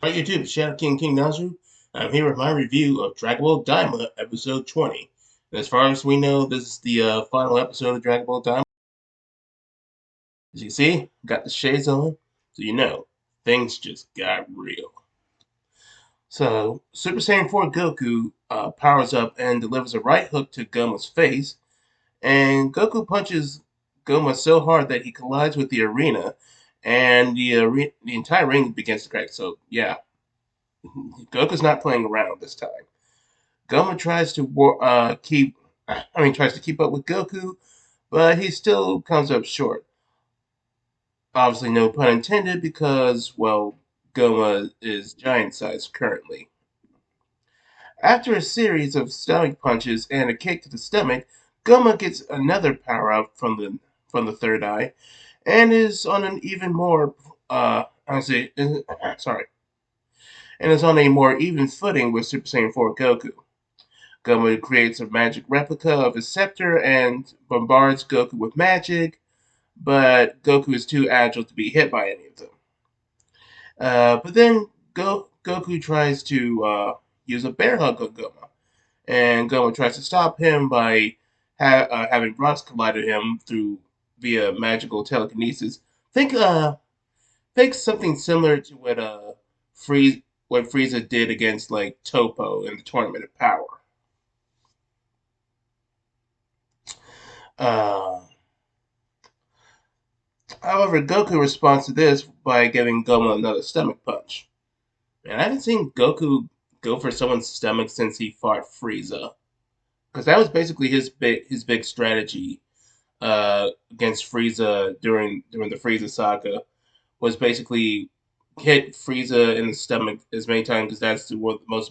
Hi YouTube, Shadow King Nazu. I'm here with my review of Dragonball Daima, episode 20. And as far as we know, this is the final episode of Dragonball Daima. As you see, got the shades on, so you know, things just got real. So, Super Saiyan 4 Goku powers up and delivers a right hook to Goma's face, and Goku punches Goma so hard that he collides with the arena, and the entire ring begins to crack. So, yeah, Goku's not playing around this time. Goma tries to tries to keep up with Goku, but he still comes up short. Obviously, no pun intended, because well, Goma is giant sized currently. After a series of stomach punches and a kick to the stomach, Goma gets another power up from the third eye, and is on an even more sorry, and is on a more even footing with Super Saiyan 4 Goku. Goma creates a magic replica of his scepter and bombards Goku with magic, but Goku is too agile to be hit by any of them. But then Goku tries to use a bear hug on Goma, and Goma tries to stop him by having rocks collide at him through via magical telekinesis. Think think something similar to what Frieza did against like Topo in the Tournament of Power. Uh, However, Goku responds to this by giving Goma another stomach punch. And I haven't seen Goku go for someone's stomach since he fought Frieza, because that was basically his big strategy against Frieza during the Frieza saga, was basically hit Frieza in the stomach as many times, because that's the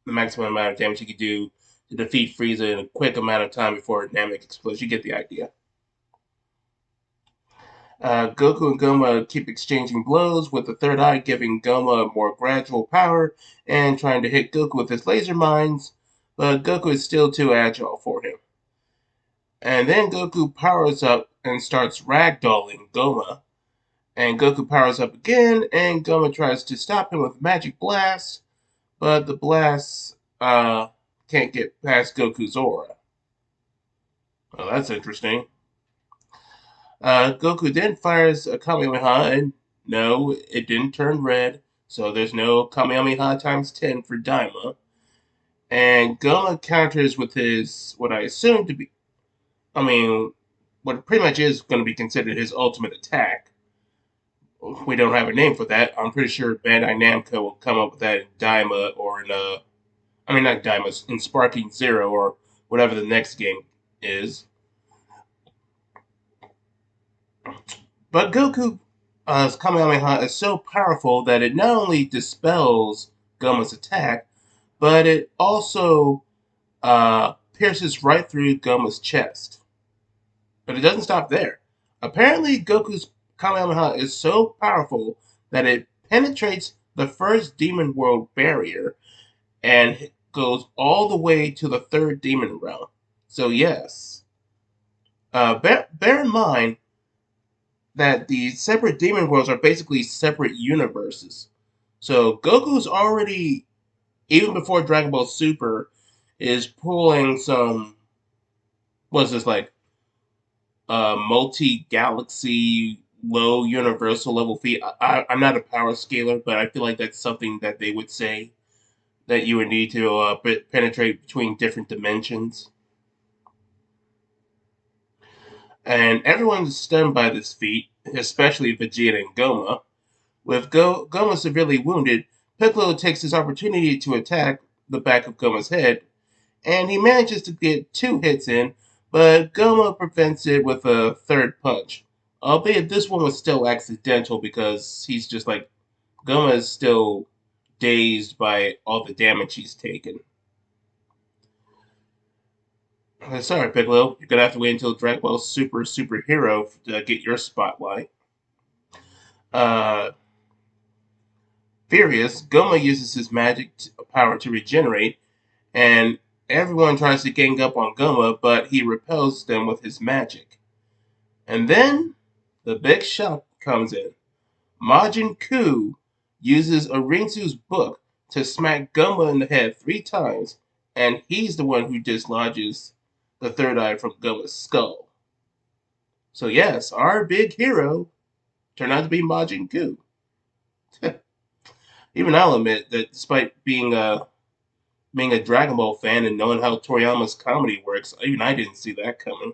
maximum amount of damage he could do to defeat Frieza in a quick amount of time before a Namek explodes. You get the idea. Goku and Goma keep exchanging blows, with the third eye giving Goma more gradual power and trying to hit Goku with his laser mines, but Goku is still too agile for him. And then Goku powers up and starts ragdolling Goma, and Goku powers up again, and Goma tries to stop him with Magic Blast, but the blasts can't get past Goku's aura. Well, that's interesting. Goku then fires a Kamehameha, and no, it didn't turn red, so there's no Kamehameha times 10 for Daima. And Goma counters with his, what I assume to be, I mean, what pretty much is going to be considered his ultimate attack. We don't have a name for that. I'm pretty sure Bandai Namco will come up with that in Daima or in, not Daima, in Sparking Zero or whatever the next game is. But Goku's Kamehameha is so powerful that it not only dispels Goma's attack, but it also pierces right through Goma's chest. But it doesn't stop there. Apparently, Goku's Kamehameha is so powerful that it penetrates the first demon world barrier and goes all the way to the third demon realm. So, yes. Bear in mind that the separate demon worlds are basically separate universes. So Goku's already, even before Dragon Ball Super, is pulling some, what's this, like, multi-galaxy low universal level feat. I'm not a power scaler, but I feel like that's something that they would say that you would need to penetrate between different dimensions. And everyone's stunned by this feat, especially Vegeta and Goma. With Goma severely wounded, Piccolo takes his opportunity to attack the back of Goma's head, and he manages to get two hits in, but Goma prevents it with a third punch. Albeit this one was still accidental, because he's just like, Goma is still dazed by all the damage he's taken. Sorry, Piccolo, you're gonna have to wait until Dragon Ball Super Superhero to get your spotlight. Uh, Furious, Goma uses his magic power to regenerate, and everyone tries to gang up on Goma, but he repels them with his magic. And then the big shock comes in. Majin Ku uses Arinsu's book to smack Goma in the head 3 times, and he's the one who dislodges the third eye from Goma's skull. So yes, our big hero turned out to be Majin Buu. Even I'll admit that despite being a Dragon Ball fan and knowing how Toriyama's comedy works, even I didn't see that coming.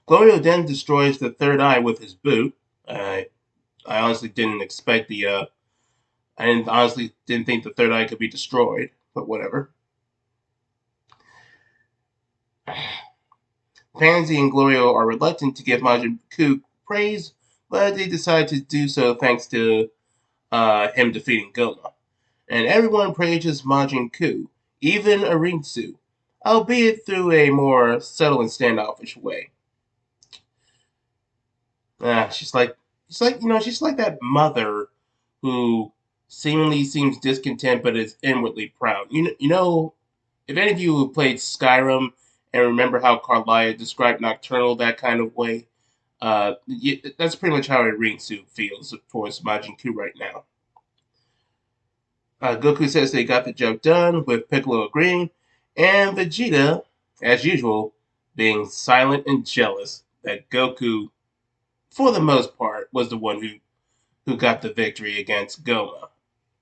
Glorio then destroys the third eye with his boot. I honestly didn't expect the. I didn't honestly didn't think the third eye could be destroyed, but whatever. Pansy and Glorio are reluctant to give Majin Buu praise, but they decide to do so thanks to him defeating Goma. And everyone praises Majin Buu, even Arinsu, albeit through a more subtle and standoffish way. She's like that mother who seemingly seems discontent but is inwardly proud. If any of you who played Skyrim and remember how Carlia described Nocturnal that kind of way, that's pretty much how Rinsu feels towards Majin Buu right now. Goku says they got the job done, with Piccolo agreeing, and Vegeta, as usual, being silent and jealous that Goku, for the most part, was the one who got the victory against Goma.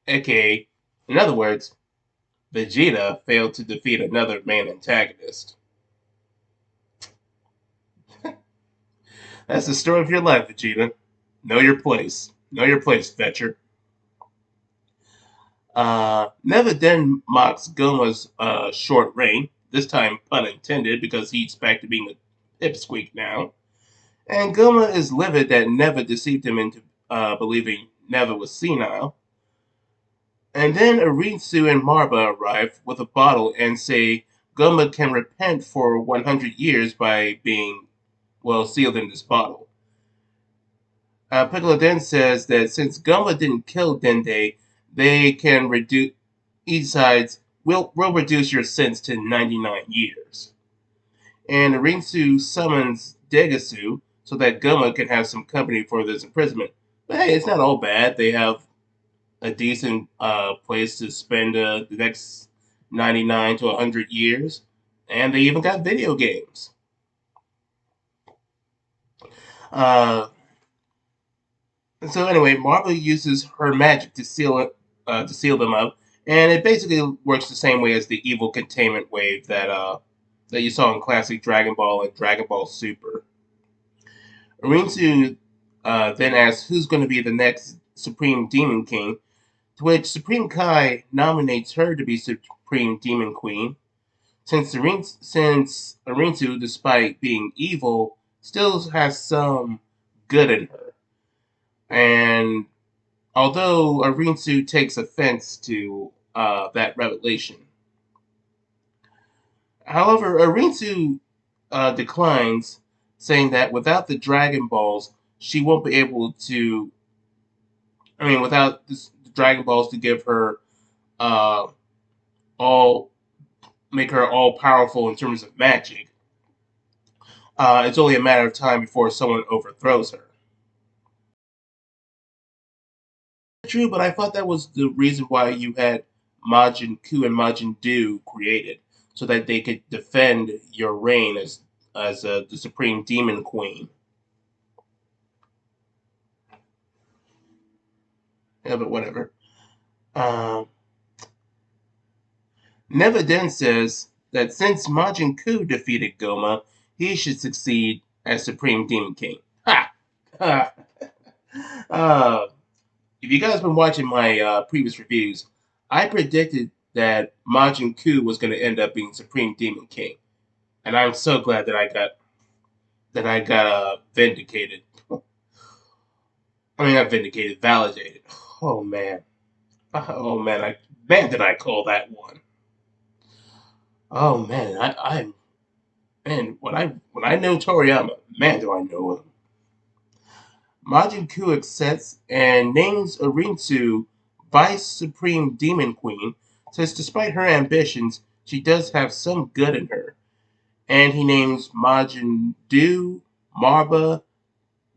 AKA, in other words, Vegeta failed to defeat another main antagonist. That's the story of your life, Vegeta. Know your place. Know your place, Fetcher. Neva then mocks Goma's short reign, this time pun intended because he's back to being a pipsqueak now. And Goma is livid that Neva deceived him into believing Neva was senile. And then Aritsu and Marba arrive with a bottle and say Goma can repent for 100 years by being, well, sealed in this bottle. Piccolo then says that since Goma didn't kill Dende, they can reduce each side's will reduce your sentence to 99 years. And Arinsu summons Degasu so that Goma can have some company for this imprisonment. But hey, it's not all bad. They have a decent place to spend the next 99 to 100 years. And they even got video games. So anyway, Marvel uses her magic to seal them up, and it basically works the same way as the evil containment wave that you saw in classic Dragon Ball and Dragon Ball Super. Arinsu then asks who's going to be the next Supreme Demon King, to which Supreme Kai nominates her to be Supreme Demon Queen, since Arinsu, despite being evil, still has some good in her. And although Arinsu takes offense to that revelation. However, Arinsu declines, saying that without the Dragon Balls, she won't be able to. Without the Dragon Balls to give her uh, all, make her all powerful in terms of magic, it's only a matter of time before someone overthrows her. True, but I thought that was the reason why you had Majin Buu and Majin Du created, so that they could defend your reign as the Supreme Demon Queen. Yeah, but whatever. Um, Neva then says that since Majin Buu defeated Goma, he should succeed as Supreme Demon King. Ha! Ha! uh, if you guys been watching my previous reviews, I predicted that Majin Buu was going to end up being Supreme Demon King, and I'm so glad that I got vindicated. Not vindicated, validated. Oh man, oh man, did I call that one? Oh man, when I know Toriyama, man, do I know him. Majin Buu accepts and names Arinsu Vice Supreme Demon Queen, says despite her ambitions, she does have some good in her. And he names Majin Du, Marba,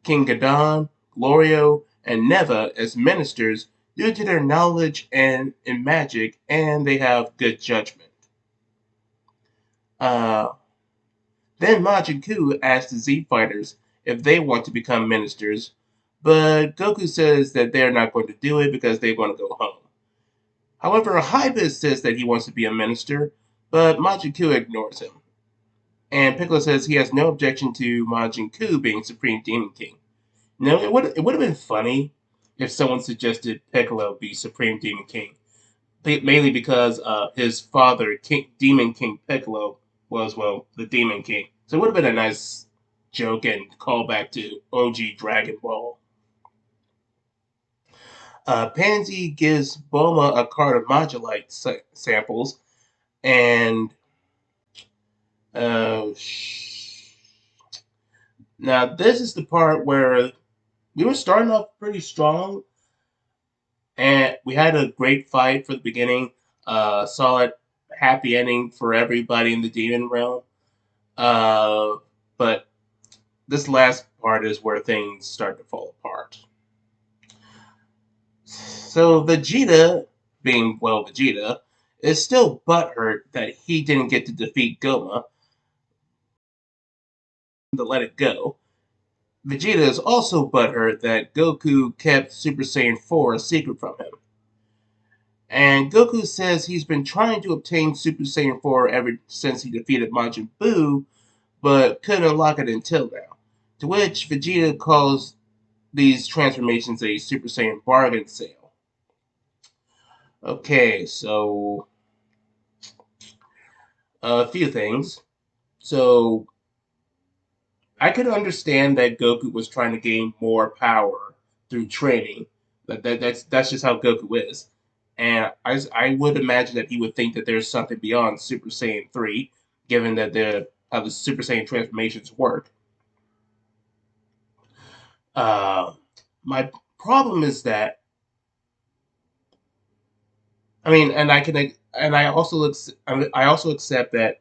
King Gadon, Glorio, and Neva as ministers due to their knowledge and in magic, and they have good judgment. Uh, then Majin Buu asks the Z Fighters if they want to become ministers, but Goku says that they're not going to do it because they want to go home. However, Hybe says that he wants to be a minister, but Majin Buu ignores him. And Piccolo says he has no objection to Majin Buu being Supreme Demon King. No, it would have been funny if someone suggested Piccolo be Supreme Demon King, mainly because his father, Demon King Piccolo, was the Demon King. So it would have been a nice joke and callback to OG Dragon Ball. Pansy gives Bulma a card of Modulite samples, and uh, now this is the part where we were starting off pretty strong, and we had a great fight for the beginning. Solid, happy ending for everybody in the demon realm. But this last part is where things start to fall apart. So Vegeta, being Vegeta, is still butthurt that he didn't get to defeat Goma to let it go. Vegeta is also butthurt that Goku kept Super Saiyan 4 a secret from him. And Goku says he's been trying to obtain Super Saiyan 4 ever since he defeated Majin Buu, but couldn't unlock it until now. To which Vegeta calls these transformations a Super Saiyan bargain sale. Okay, so a few things. So I could understand that Goku was trying to gain more power through training. That's just how Goku is. And I would imagine that he would think that there's something beyond Super Saiyan 3, given that how the Super Saiyan transformations work. Uh, my problem is that I mean, and I also accept that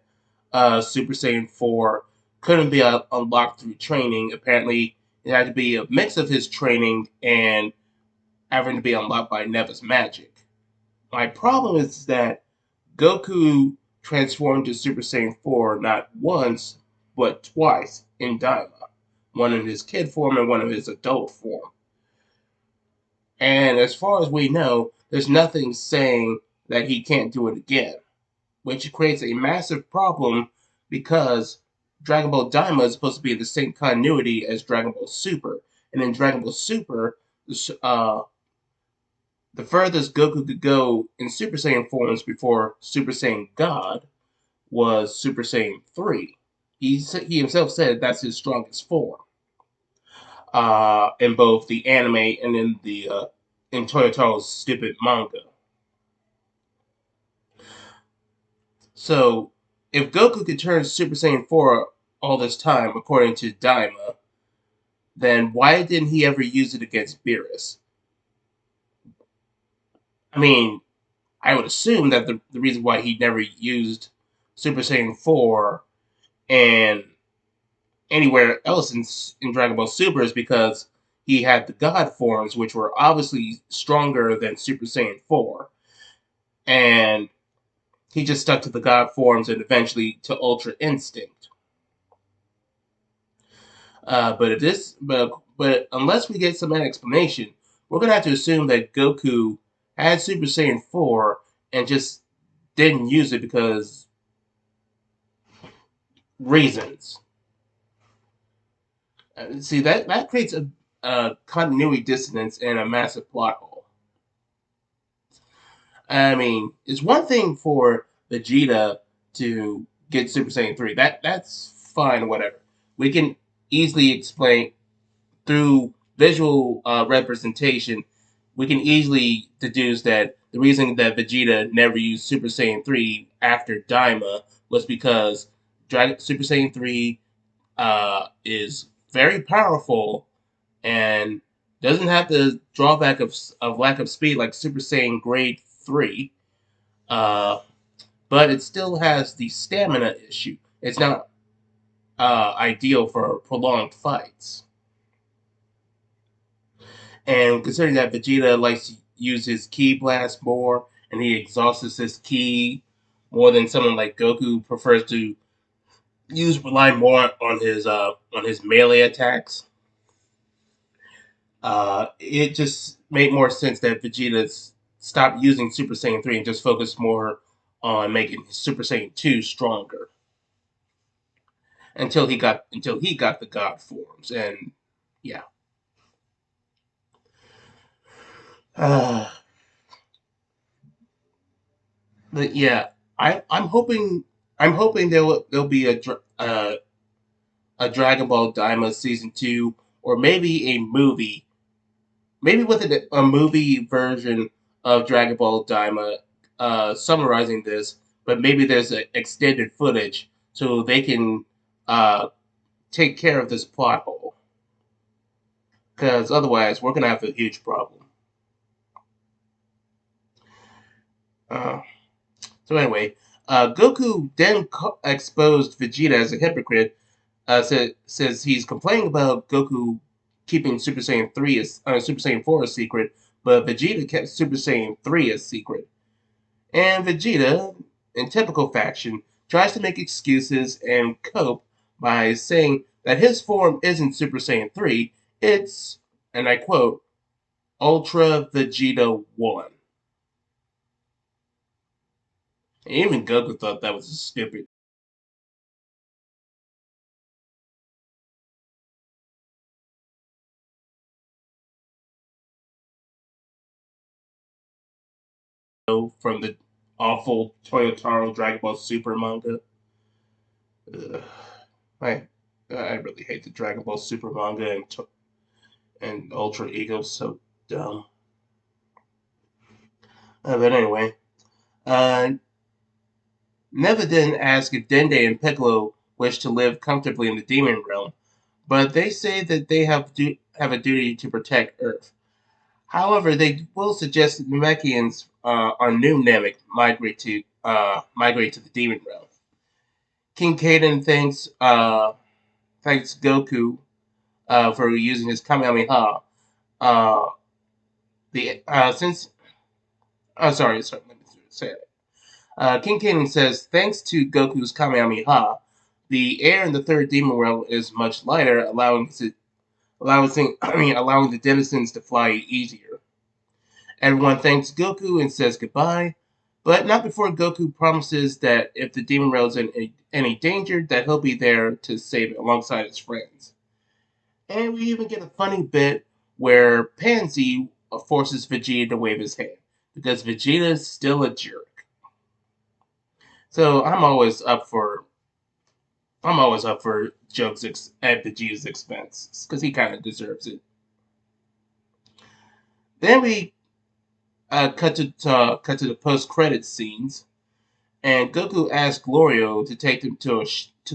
Super Saiyan 4 couldn't be unlocked through training. Apparently, it had to be a mix of his training and having to be unlocked by Neva's magic. My problem is that Goku transformed to Super Saiyan 4 not once, but twice in Daima. One in his kid form and one in his adult form. And as far as we know, there's nothing saying that he can't do it again, which creates a massive problem because Dragon Ball Daima is supposed to be in the same continuity as Dragon Ball Super. And in Dragon Ball Super, uh, the furthest Goku could go in Super Saiyan forms before Super Saiyan God was Super Saiyan 3. He himself said that's his strongest form in both the anime and in Toyotaro's stupid manga. So, if Goku could turn Super Saiyan 4 all this time, according to Daima, then why didn't he ever use it against Beerus? I mean, I would assume that the reason why he never used Super Saiyan 4 and anywhere else in Dragon Ball Super is because he had the God forms, which were obviously stronger than Super Saiyan 4. And he just stuck to the God forms and eventually to Ultra Instinct. But unless we get some explanation, we're gonna have to assume that Goku had Super Saiyan 4 and just didn't use it because reasons. See that creates a continuity dissonance and a massive plot hole. I mean, it's one thing for Vegeta to get Super Saiyan 3. That's fine, whatever. We can easily explain through visual representation, we can easily deduce that the reason that Vegeta never used Super Saiyan 3 after Daima was because Super Saiyan 3 is very powerful and doesn't have the drawback of lack of speed like Super Saiyan Grade 3, uh, but it still has the stamina issue. It's not ideal for prolonged fights. And considering that Vegeta likes to use his ki blast more, and he exhausts his ki more than someone like Goku who prefers to rely more on his melee attacks. It just made more sense that Vegeta stopped using Super Saiyan 3 and just focused more on making Super Saiyan 2 stronger until he got the God forms. And yeah. Uh, but yeah, I'm hoping there'll be a Dragon Ball Daima season 2, or maybe a movie, maybe with a movie version of Dragon Ball Daima, summarizing this. But maybe there's extended footage so they can uh, take care of this plot hole. Because otherwise, we're gonna have a huge problem. Uh, so anyway, Goku then exposed Vegeta as a hypocrite. Says he's complaining about Goku keeping Super Saiyan 3 as Super Saiyan 4 a secret, but Vegeta kept Super Saiyan 3 a secret. And Vegeta, in typical fashion, tries to make excuses and cope by saying that his form isn't Super Saiyan 3, it's, and I quote, Ultra Vegeta 1. And even Goku thought that was stupid. From the awful Toyotaro Dragon Ball Super manga. Ugh. I, I really hate the Dragon Ball Super manga, and Ultra Ego so dumb. But anyway, uh, Neva then asked if Dende and Piccolo wish to live comfortably in the demon realm, but they say that they have a duty to protect Earth. However, they will suggest that Namekians on New Namek migrate to the demon realm. King Caden thanks Goku for using his Kamehameha. Uh, the since sorry, let me say it. King Caden says thanks to Goku's Kamehameha, the air in the third demon realm is much lighter, allowing the denizens to fly easier. Everyone thanks Goku and says goodbye, but not before Goku promises that if the demon realm is in any danger, that he'll be there to save it alongside his friends. And we even get a funny bit where Pansy forces Vegeta to wave his hand because Vegeta is still a jerk. So I'm always up for jokes at Vegeta's expense because he kind of deserves it. Then we cut to the post credits scenes, and Goku asks Glorio to take them to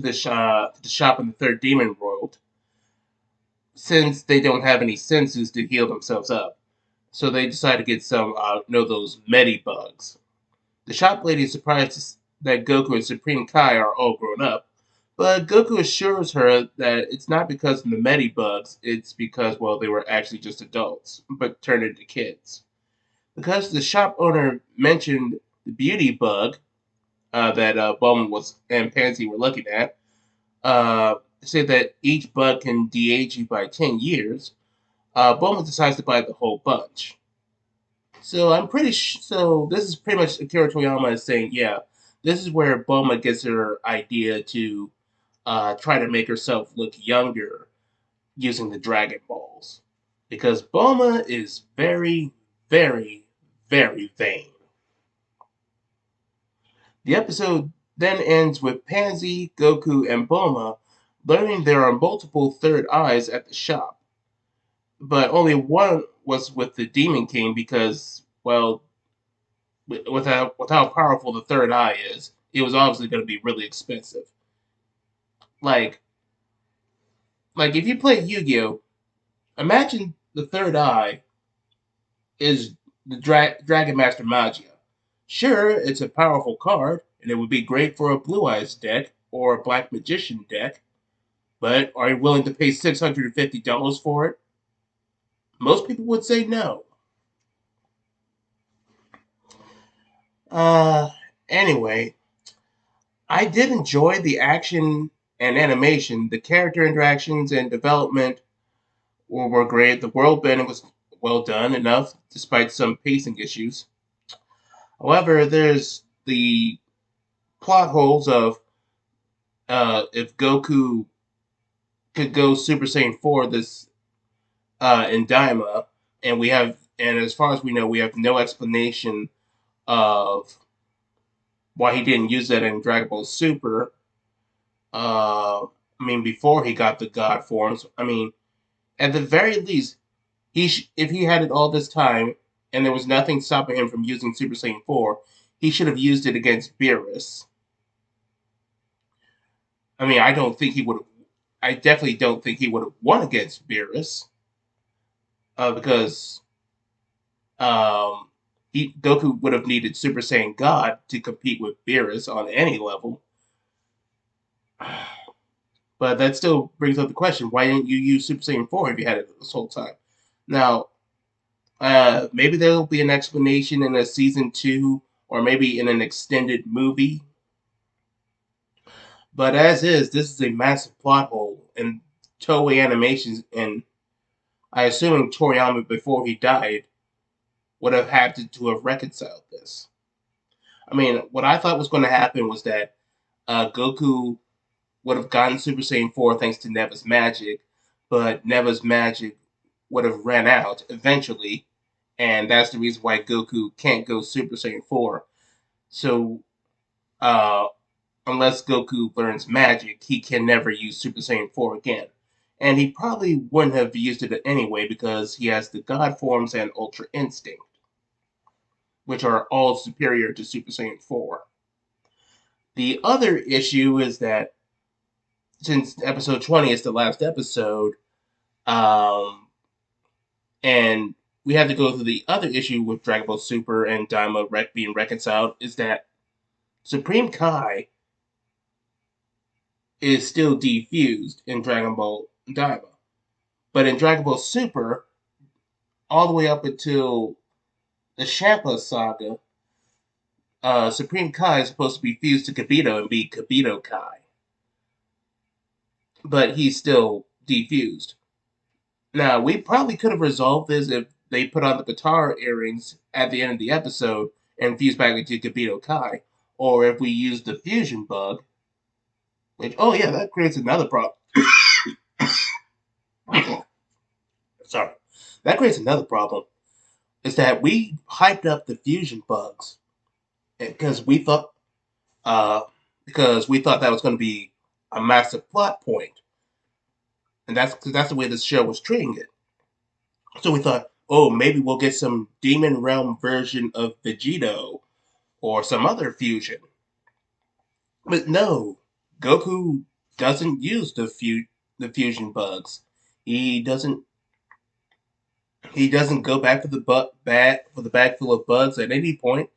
the shop in the third demon world, since they don't have any senses to heal themselves up. So they decide to get some, those Medibugs. The shop lady is surprised that Goku and Supreme Kai are all grown up, but Goku assures her that it's not because of the Medibugs, it's because, well, they were actually just adults, but turned into kids. Because the shop owner mentioned the beauty bug that Bulma was and Pansy were looking at, said that each bug can de-age you by 10 years, Bulma decides to buy the whole bunch. So this is pretty much Akira Toyama is saying, yeah, this is where Bulma gets her idea to try to make herself look younger using the Dragon Balls. Because Bulma is very, very, very vain. The episode then ends with Pansy, Goku, and Bulma learning there are multiple third eyes at the shop. But only one was with the Demon King because, well, with how powerful the third eye is, it was obviously going to be really expensive. Like, like if you play Yu-Gi-Oh, imagine the third eye is the Dragon Master Magia. Sure, it's a powerful card, and it would be great for a Blue Eyes deck or a Black Magician deck, but are you willing to pay $650 for it? Most people would say no. Uh, anyway, I did enjoy the action and animation. The character interactions and development were great. The world building was well done enough, despite some pacing issues. However, there's the plot holes of if Goku could go Super Saiyan 4 this in Daima, and as far as we know, we have no explanation of why he didn't use that in Dragon Ball Super. Before he got the God forms, at the very least, if he had it all this time and there was nothing stopping him from using Super Saiyan 4, he should have used it against Beerus. I don't think he would have. I definitely don't think he would have won against Beerus because um, Goku would have needed Super Saiyan God to compete with Beerus on any level. But that still brings up the question: why didn't you use Super Saiyan 4 if you had it this whole time? Now, maybe there will be an explanation in a season 2 or maybe in an extended movie. But as is, this is a massive plot hole, and Toei Animations, and I assuming Toriyama before he died would have had to have reconciled this. What I thought was going to happen was that Goku would have gotten Super Saiyan 4 thanks to Neva's magic, but Neva's magic would have ran out eventually, and that's the reason why Goku can't go Super Saiyan 4. So, uh, unless Goku learns magic, he can never use Super Saiyan 4 again. And he probably wouldn't have used it anyway because he has the God forms and Ultra Instinct, which are all superior to Super Saiyan 4. The other issue is that since episode 20 is the last episode, um, and we have to go through the other issue with Dragon Ball Super and Daima being reconciled, is that Supreme Kai is still defused in Dragon Ball Daima. But in Dragon Ball Super, all the way up until the Champa saga, Supreme Kai is supposed to be fused to Kibito and be Kibito Kai. But he's still defused. Now, we probably could have resolved this if they put on the guitar earrings at the end of the episode and fused back into Kibito Kai. Or if we use the fusion bug, which, oh yeah, that creates another problem. Sorry. That creates another problem. Is that we hyped up the fusion bugs because we thought uh, that was going to be a massive plot point, and that's the way this show was treating it. So we thought, oh, maybe we'll get some Demon Realm version of Vegito or some other fusion. But no, Goku doesn't use the fusion bugs. He doesn't he doesn't go back for the bag full of bugs at any point.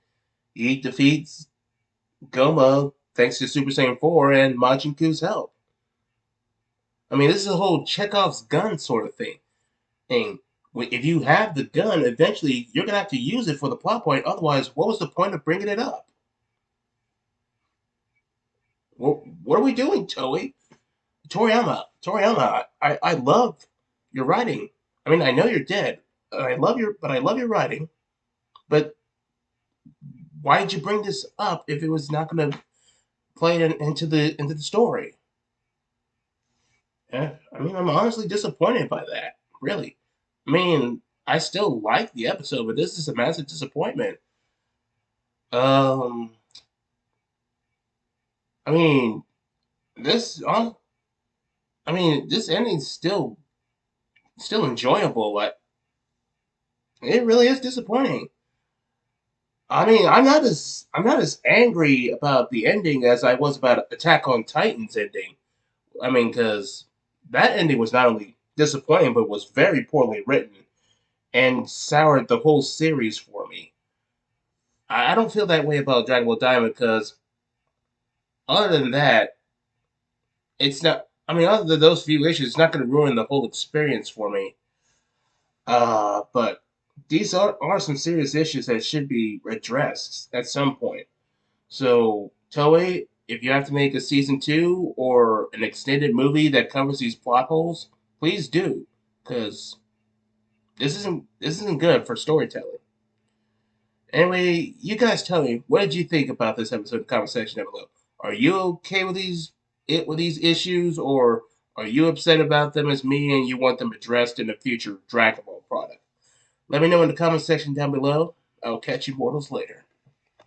He defeats Goma thanks to Super Saiyan 4 and Majin Kuu's help. This is a whole Chekhov's gun sort of thing. And if you have the gun, eventually you're gonna have to use it for the plot point. Otherwise, what was the point of bringing it up? What are we doing, Toei? Toriyama, I love your writing. I know you're dead. I love your writing. But why did you bring this up if it was not going to play into the story? Yeah, I'm honestly disappointed by that. Really. I still like the episode, but this is a massive disappointment. Um, I mean, this on. This ending's still enjoyable, but it really is disappointing. I'm not as angry about the ending as I was about Attack on Titan's ending. Because that ending was not only disappointing, but was very poorly written and soured the whole series for me. I don't feel that way about Dragon Ball Diamond because other than that, it's not. Other than those few issues, it's not going to ruin the whole experience for me. But these are some serious issues that should be addressed at some point. So, Toei, if you have to make a season two or an extended movie that covers these plot holes, please do, because this isn't good for storytelling. Anyway, you guys tell me, what did you think about this episode of the comment section down below? Are you okay with these issues, or are you upset about them as me and you want them addressed in a future Dragon Ball product? Let me know in the comment section down below. I'll catch you mortals later.